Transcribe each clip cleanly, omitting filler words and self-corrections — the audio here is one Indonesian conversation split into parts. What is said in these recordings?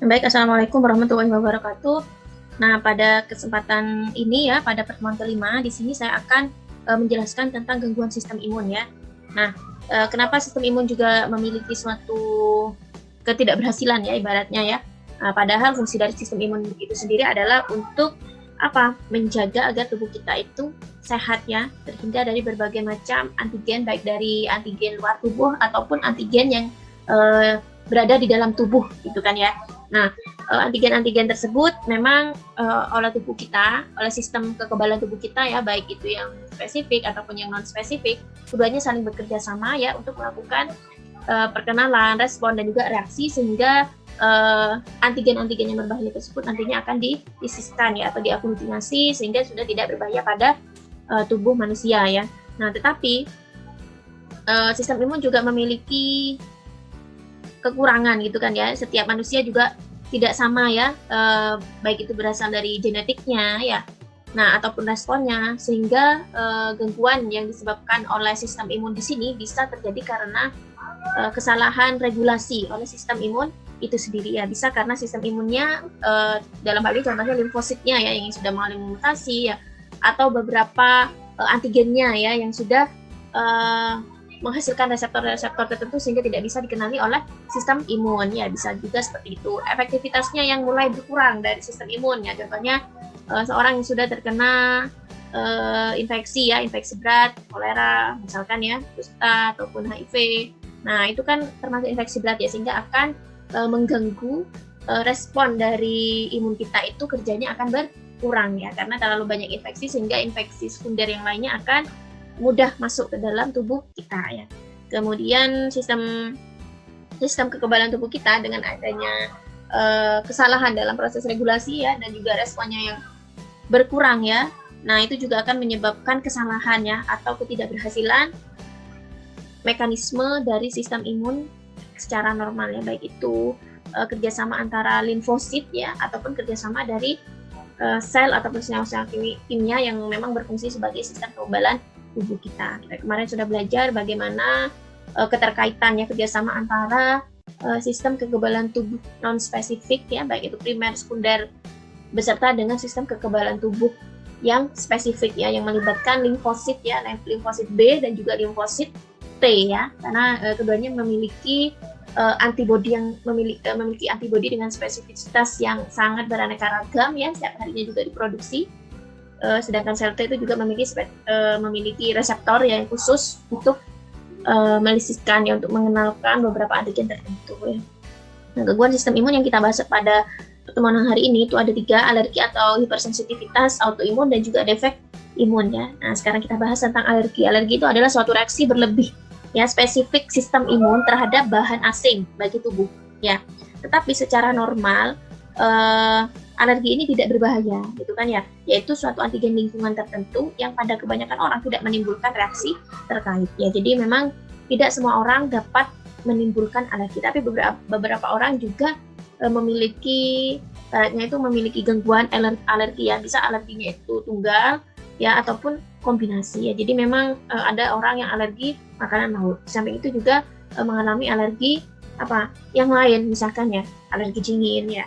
Baik, Assalamualaikum warahmatullahi wabarakatuh. Nah, pada kesempatan ini ya, pada pertemuan kelima, di sini saya akan menjelaskan tentang gangguan sistem imun ya. Nah, kenapa sistem imun juga memiliki suatu ketidakberhasilan ya ibaratnya ya. Padahal fungsi dari sistem imun itu sendiri adalah untuk apa? Menjaga agar tubuh kita itu sehat ya, terhindar dari berbagai macam antigen, baik dari antigen luar tubuh ataupun antigen yang berada di dalam tubuh gitu kan ya. Nah, antigen-antigen tersebut memang oleh tubuh kita, oleh sistem kekebalan tubuh kita ya, baik itu yang spesifik ataupun yang non spesifik, keduanya saling bekerja sama ya untuk melakukan perkenalan, respon dan juga reaksi sehingga antigen-antigen yang berbahaya tersebut nantinya akan disiskan ya atau diaglutinasi sehingga sudah tidak berbahaya pada tubuh manusia ya. Nah, tetapi sistem imun juga memiliki kekurangan gitu kan ya. Setiap manusia juga tidak sama ya, baik itu berasal dari genetiknya ya, nah ataupun responnya, sehingga gangguan yang disebabkan oleh sistem imun di sini bisa terjadi karena kesalahan regulasi oleh sistem imun itu sendiri ya. Bisa karena sistem imunnya dalam hal ini contohnya limfositnya ya yang sudah mengalami mutasi ya, atau beberapa antigennya ya yang sudah menghasilkan reseptor-reseptor tertentu sehingga tidak bisa dikenali oleh sistem imun ya, bisa juga seperti itu. Efektivitasnya yang mulai berkurang dari sistem imun ya, contohnya seorang yang sudah terkena infeksi ya, infeksi berat, kolera misalkan ya, kusta ataupun HIV. Nah, itu kan termasuk infeksi berat ya, sehingga akan mengganggu respon dari imun kita itu kerjanya akan berkurang ya, karena terlalu banyak infeksi sehingga infeksi sekunder yang lainnya akan mudah masuk ke dalam tubuh kita ya. Kemudian sistem kekebalan tubuh kita dengan adanya kesalahan dalam proses regulasi ya dan juga responnya yang berkurang ya. Nah, itu juga akan menyebabkan kesalahan ya atau ketidakberhasilan mekanisme dari sistem imun secara normal ya, baik itu kerjasama antara limfosit ya ataupun kerjasama dari sel ataupun sel-sel kimia yang memang berfungsi sebagai sistem kekebalan tubuh kita. Kita kemarin sudah belajar bagaimana keterkaitannya kerjasama antara sistem kekebalan tubuh non spesifik ya, baik itu primer, sekunder, beserta dengan sistem kekebalan tubuh yang spesifik ya, yang melibatkan limfosit ya, limfosit B dan juga limfosit T ya, karena keduanya memiliki antibodi yang memiliki antibodi dengan spesificitas yang sangat beraneka ragam ya, setiap harinya juga diproduksi. Sedangkan sel T itu juga memiliki reseptor yang khusus untuk melisiskan ya, untuk mengenalkan beberapa antigen tertentu ya. Nah, gangguan sistem imun yang kita bahas pada pertemuan hari ini itu ada 3, alergi atau hipersensitivitas, autoimun dan juga defek imun ya. Nah, sekarang kita bahas tentang alergi. Alergi itu adalah suatu reaksi berlebih ya, spesifik sistem imun terhadap bahan asing bagi tubuh ya. Tetapi secara normal alergi ini tidak berbahaya gitu kan ya, yaitu suatu antigen lingkungan tertentu yang pada kebanyakan orang tidak menimbulkan reaksi terkait ya. Jadi memang tidak semua orang dapat menimbulkan alergi, tapi beberapa orang juga memiliki gangguan alergi ya, bisa alerginya itu tunggal ya ataupun kombinasi ya. Jadi memang ada orang yang alergi makanan laut, di samping itu juga mengalami alergi yang lain, misalkan ya alergi dingin ya,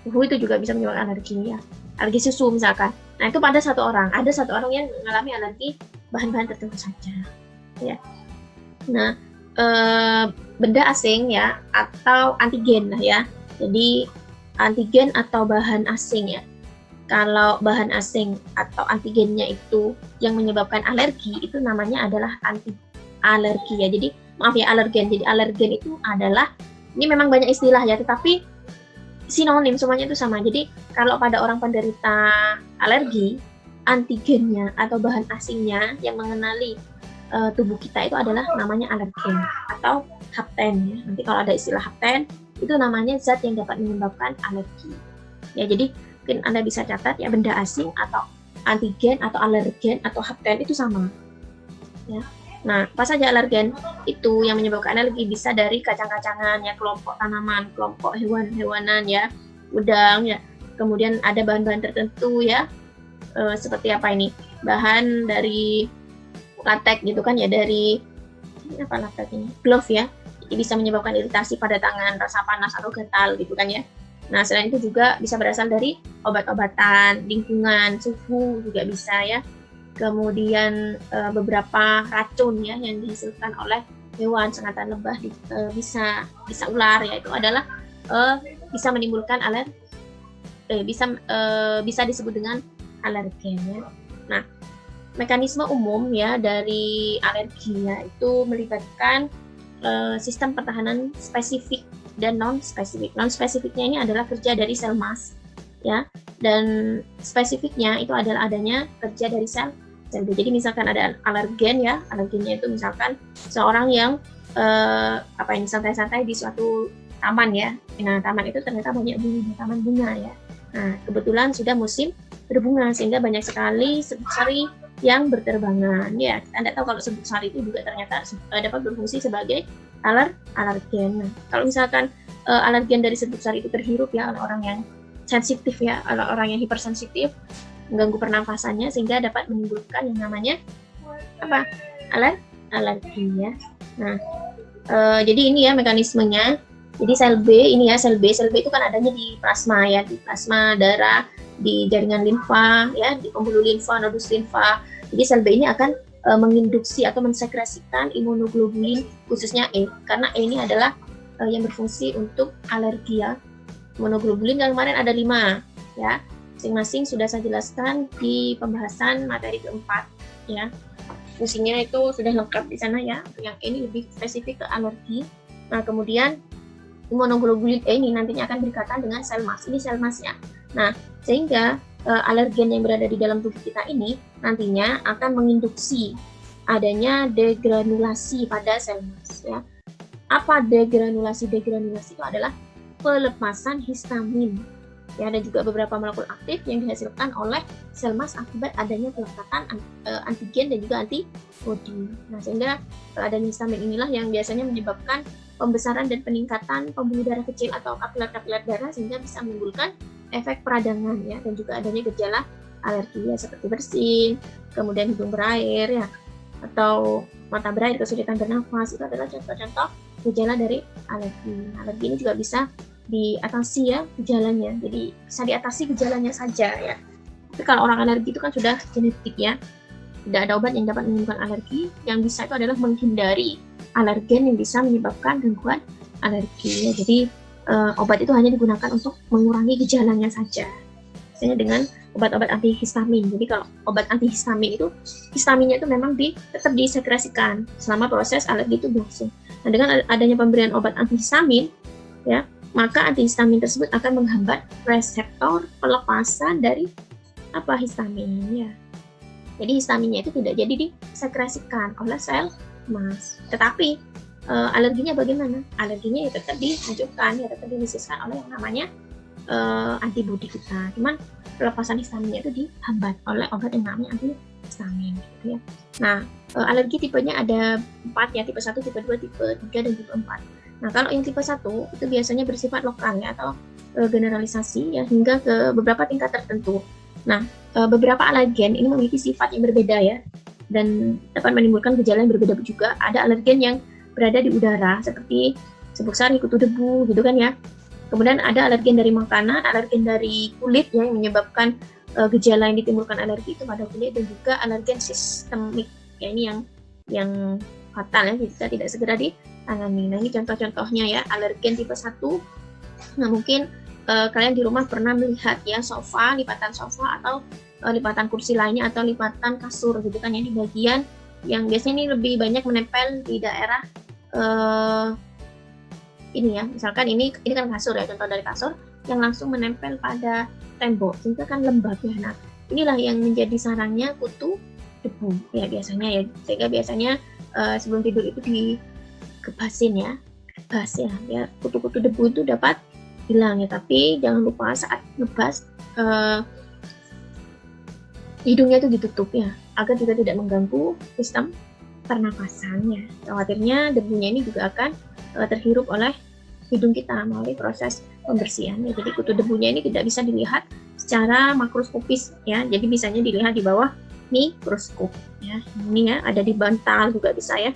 itu juga bisa menyebabkan alergi ya, alergi susu misalkan. Nah, itu pada ada satu orang yang mengalami alergi bahan-bahan tertentu saja ya. Nah, benda asing ya atau antigen lah ya. Jadi antigen atau bahan asing ya. Kalau bahan asing atau antigennya itu yang menyebabkan alergi, itu namanya adalah anti-alergi ya. Jadi maaf ya, alergen. Jadi alergen itu adalah, ini memang banyak istilah ya, tetapi sinonim semuanya itu sama. Jadi kalau pada orang penderita alergi, antigennya atau bahan asingnya yang mengenali tubuh kita itu adalah namanya alergen atau hapten ya. Nanti kalau ada istilah hapten, itu namanya zat yang dapat menyebabkan alergi ya. Jadi mungkin Anda bisa catat ya, benda asing atau antigen atau alergen atau hapten itu sama ya. Nah, apa saja alergen itu yang menyebabkan alergi? Bisa dari kacang-kacangan ya, kelompok tanaman, kelompok hewan-hewanan ya, udang ya. Kemudian ada bahan-bahan tertentu ya, seperti apa ini? Bahan dari latex gitu kan ya, dari apa latex ini? Glove ya. bisa menyebabkan iritasi pada tangan, rasa panas atau gatal gitu kan ya. Nah, selain itu juga bisa berasal dari obat-obatan, lingkungan, suhu juga bisa ya. Kemudian beberapa racun ya yang dihasilkan oleh hewan sengatan lebah, bisa ular ya, itu adalah bisa menimbulkan bisa disebut dengan alergen ya. Nah, mekanisme umum ya dari alergi ya itu melibatkan sistem pertahanan spesifik dan non spesifik. Non spesifiknya ini adalah kerja dari sel mas ya, dan spesifiknya itu adalah adanya kerja dari sel B. Jadi misalkan ada alergen ya, alergennya itu misalkan seorang yang santai-santai di suatu taman ya. Nah, taman itu ternyata banyak bunga, taman bunga ya. Nah, kebetulan sudah musim berbunga sehingga banyak sekali serbuk sari yang berterbangan ya. Anda tahu kalau serbuk sari itu juga ternyata dapat berfungsi sebagai alergen. Nah, kalau misalkan alergen dari serbuk sari itu terhirup ya oleh orang yang sensitif ya, oleh orang yang hipersensitif, mengganggu pernafasannya sehingga dapat menimbulkan yang namanya alergi ya. Nah, jadi ini ya mekanismenya. Jadi sel B ini ya, sel B itu kan adanya di plasma ya, di plasma darah, di jaringan limfa ya, di pembuluh limfa, nodus limfa. Jadi sel B ini akan menginduksi atau mensekresikan imunoglobulin khususnya E, karena E ini adalah yang berfungsi untuk alergi ya. Imunoglobulin yang kemarin ada 5 ya, masing-masing sudah saya jelaskan di pembahasan materi keempat ya. Fungsinya itu sudah lengkap di sana ya. Yang ini lebih spesifik ke alergi. Nah, kemudian imunoglobulin E ini nantinya akan berikatan dengan sel mas. Ini sel masnya. Nah, sehingga alergen yang berada di dalam tubuh kita ini nantinya akan menginduksi adanya degranulasi pada sel mas ya. Apa degranulasi? Degranulasi itu adalah pelepasan histamin ya, dan juga beberapa molekul aktif yang dihasilkan oleh sel mas akibat adanya pelekatan antigen dan juga antibodi. Nah, sehingga adanya histamin inilah yang biasanya menyebabkan pembesaran dan peningkatan pembuluh darah kecil atau kapiler-kapiler darah sehingga bisa menimbulkan efek peradangan ya, dan juga adanya gejala alergi ya seperti bersin, kemudian hidung berair ya, atau mata berair, kesulitan bernafas. Itu adalah contoh-contoh gejala dari alergi. Alergi ini juga bisa diatasi ya gejalanya. Jadi bisa diatasi gejalanya saja ya. Tapi kalau orang alergi itu kan sudah genetik ya. Tidak ada obat yang dapat menyembuhkan alergi. Yang bisa itu adalah menghindari alergen yang bisa menyebabkan gangguan alergi ya. Jadi obat itu hanya digunakan untuk mengurangi gejalanya saja. Misalnya dengan obat-obat antihistamin. Jadi kalau obat antihistamin itu, histaminnya itu memang tetap disekresikan selama proses alergi itu berlangsung. Nah, dengan adanya pemberian obat antihistamin ya, maka antihistamin tersebut akan menghambat reseptor pelepasan dari histamin ya. Jadi histaminnya itu tidak jadi disekresikan oleh sel mas. Tetapi alerginya bagaimana? Alerginya ya tetap dihancurkan ya, tetap dinisiskan oleh yang namanya antibodi kita. Cuman pelepasan histaminnya itu dihambat oleh obat yang namanya antihistamin gitu ya. Nah, alergi tipenya ada 4 ya, tipe 1, tipe 2, tipe 3, dan tipe 4. Nah, kalau yang tipe 1 itu biasanya bersifat lokal ya, atau generalisasi ya, hingga ke beberapa tingkat tertentu. Nah, beberapa alergen ini memiliki sifat yang berbeda ya, dan dapat menimbulkan gejala yang berbeda juga. Ada alergen yang berada di udara, seperti serbuk sari, kutu debu gitu kan ya. Kemudian ada alergen dari makanan, alergen dari kulit ya, yang menyebabkan gejala yang ditimbulkan alergi itu pada kulit, dan juga alergen sistemik ya, ini yang fatal ya jika tidak segera ditangani. Nah, ini contoh-contohnya ya alergen tipe 1. Nah, mungkin kalian di rumah pernah melihat ya lipatan sofa atau lipatan kursi lainnya, atau lipatan kasur gitu kan ya, di bagian yang biasanya ini lebih banyak menempel di daerah ini ya. Misalkan ini kan kasur ya, contoh dari kasur yang langsung menempel pada tembok sehingga kan lembab ya. Nah, inilah yang menjadi sarangnya kutu debu ya biasanya ya, sehingga biasanya sebelum tidur itu dikebasin ya, kebas ya, kutu-kutu debu itu dapat hilang ya. Tapi jangan lupa saat ngebas hidungnya itu ditutup ya, agar juga tidak mengganggu sistem pernapasannya. Khawatirnya debunya ini juga akan terhirup oleh hidung kita melalui proses pembersihan ya. Jadi kutu debunya ini tidak bisa dilihat secara makroskopis ya, jadi bisanya dilihat di bawah mikroskop ya. Ini ya ada di bantal juga bisa ya.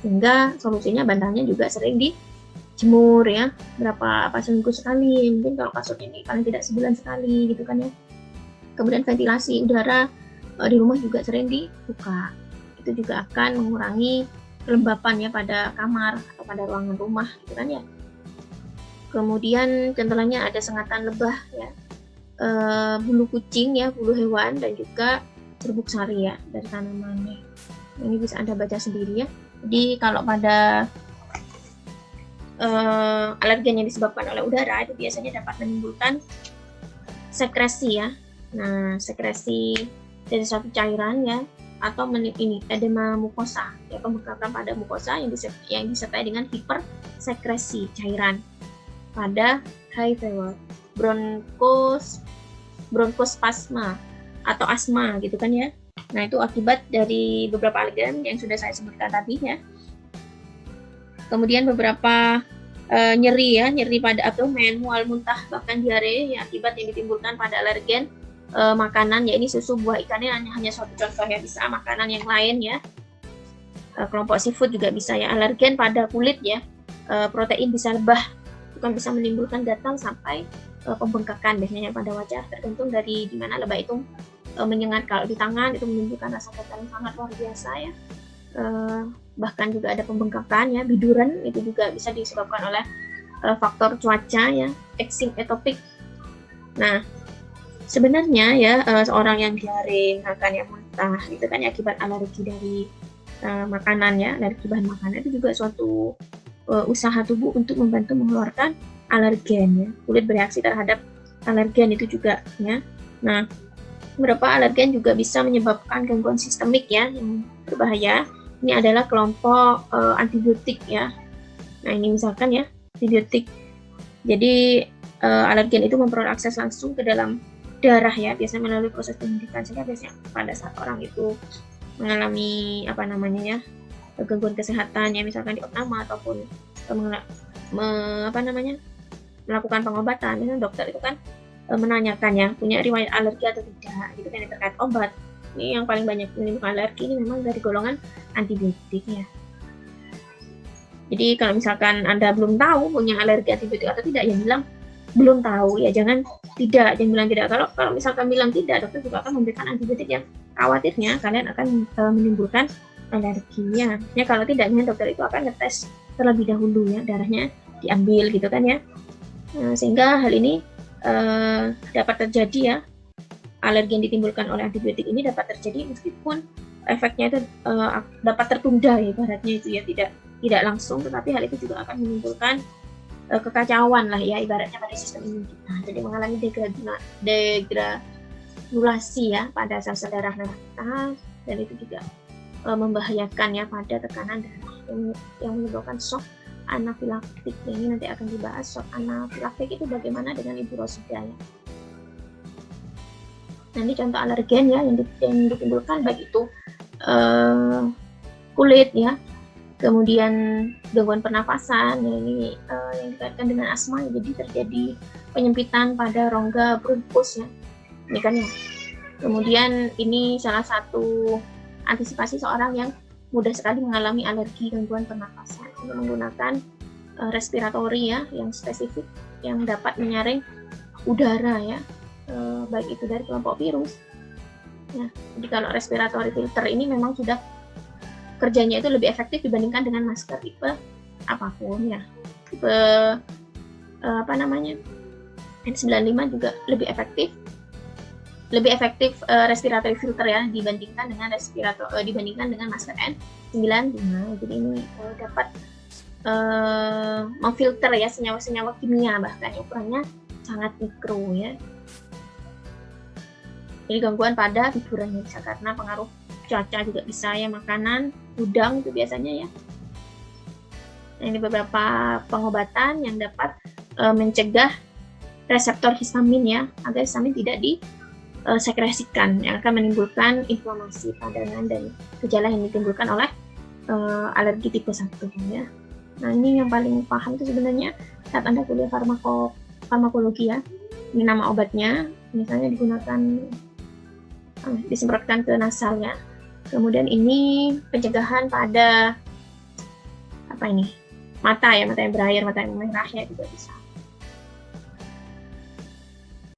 Sehingga solusinya bantalnya juga sering dijemur ya, berapa seminggu sekali, mungkin kalau kasur ini paling tidak sebulan sekali gitu kan ya. Kemudian ventilasi udara di rumah juga sering dibuka, itu juga akan mengurangi kelembapan ya pada kamar atau pada ruangan rumah gitu kan ya. Kemudian contohnya ada sengatan lebah ya, bulu kucing ya, bulu hewan, dan juga serbuk sari ya dari tanamannya. Ini bisa Anda baca sendiri ya. Jadi kalau pada alergen yang disebabkan oleh udara itu biasanya dapat menimbulkan sekresi ya. Nah, sekresi dari suatu cairan ya, atau ini edema mukosa ya, pembengkakan pada mukosa yang disertai dengan hipersekresi cairan pada high fever, bronkospasma atau asma gitu kan ya. Nah, itu akibat dari beberapa alergen yang sudah saya sebutkan tadi ya. Kemudian beberapa nyeri pada abdomen, mual, muntah, bahkan diare ya, akibat yang ditimbulkan pada alergen makanan ya. Ini susu, buah, ikan ini hanya suatu contoh ya, bisa makanan yang lain ya. Kelompok seafood juga bisa ya. Alergen pada kulit ya, protein bisa lebah, bukan bisa menimbulkan gatal sampai pembengkakan biasanya pada wajah, tergantung dari di mana lebah itu menyengat. Kalau di tangan itu menimbulkan rasa gatal yang sangat luar biasa ya. Bahkan juga ada pembengkakan ya, biduran itu juga bisa disebabkan oleh faktor cuaca ya, eczema atopik. Nah, sebenarnya ya seorang yang diare, makan yang muntah itu kan ya, akibat alergi dari makanan ya, alergi bahan makanan, itu juga suatu usaha tubuh untuk membantu mengeluarkan alergen ya. Kulit bereaksi terhadap alergen itu juga ya. Nah, beberapa alergen juga bisa menyebabkan gangguan sistemik ya yang berbahaya. Ini adalah kelompok antibiotik ya. Nah, ini misalkan ya, antibiotik. Jadi alergen itu memperoleh akses langsung ke dalam darah ya, biasanya melalui proses penyuntikan, sehingga biasanya pada saat orang itu mengalami gangguan kesehatan ya, misalkan diopname ataupun melakukan pengobatan, misalnya dokter itu kan menanyakan ya, punya riwayat alergi atau tidak gitu kan, terkait obat. Ini yang paling banyak menimbulkan alergi ini memang dari golongan antibiotik ya. Jadi kalau misalkan Anda belum tahu punya alergi antibiotik atau tidak, ya bilang belum tahu ya, jangan bilang tidak. Kalau misalkan bilang tidak, dokter juga akan memberikan antibiotik yang khawatirnya kalian akan menimbulkan alerginya. Ya kalau tidaknya dokter itu akan ngetes terlebih dahulu ya, darahnya diambil gitu kan ya. Sehingga hal ini dapat terjadi ya, alergi yang ditimbulkan oleh antibiotik ini dapat terjadi meskipun efeknya itu dapat tertunda ya, ibaratnya itu ya, tidak langsung, tetapi hal itu juga akan menimbulkan kekacauan lah ya, ibaratnya pada sistem imun kita. Jadi mengalami degradasi ya pada sel-sel darah kita, dan itu juga membahayakan ya pada tekanan darah yang menyebabkan shock anafilaktik. Ini nanti akan dibahas, shock anafilaktik itu bagaimana dengan Ibu Rosida ya. Nanti contoh alergen ya yang ditimbulkan baik itu kulit ya, kemudian gangguan pernafasan ya, ini yang dikaitkan dengan asma ya, jadi terjadi penyempitan pada rongga bronkus ya, ini kan ya. Kemudian ini salah satu antisipasi seorang yang mudah sekali mengalami alergi gangguan pernafasan, untuk menggunakan respiratori ya yang spesifik yang dapat menyaring udara ya, baik itu dari kelompok virus ya. Jadi kalau respiratory filter ini memang sudah kerjanya itu lebih efektif dibandingkan dengan masker tipe apapun ya. Tipe N95 juga lebih efektif respiratory filter ya dibandingkan dengan masker N95. Jadi ini dapat memfilter ya senyawa-senyawa kimia, bahkan ukurannya sangat mikro ya. Jadi gangguan pada hiburannya bisa karena pengaruh cuaca, juga bisa ya, makanan, udang itu biasanya ya. Nah, ini beberapa pengobatan yang dapat mencegah reseptor histamin ya, agar histamin tidak disekresikan, yang akan menimbulkan inflamasi peradangan dan gejala yang ditimbulkan oleh alergi tipe 1 ya. Nah, ini yang paling paham itu sebenarnya saat Anda kuliah farmakologi ya. Ini nama obatnya, misalnya digunakan disemprotkan ke nasal ya. Kemudian ini pencegahan pada apa ini, mata ya, mata yang berair, mata yang merah ya juga bisa.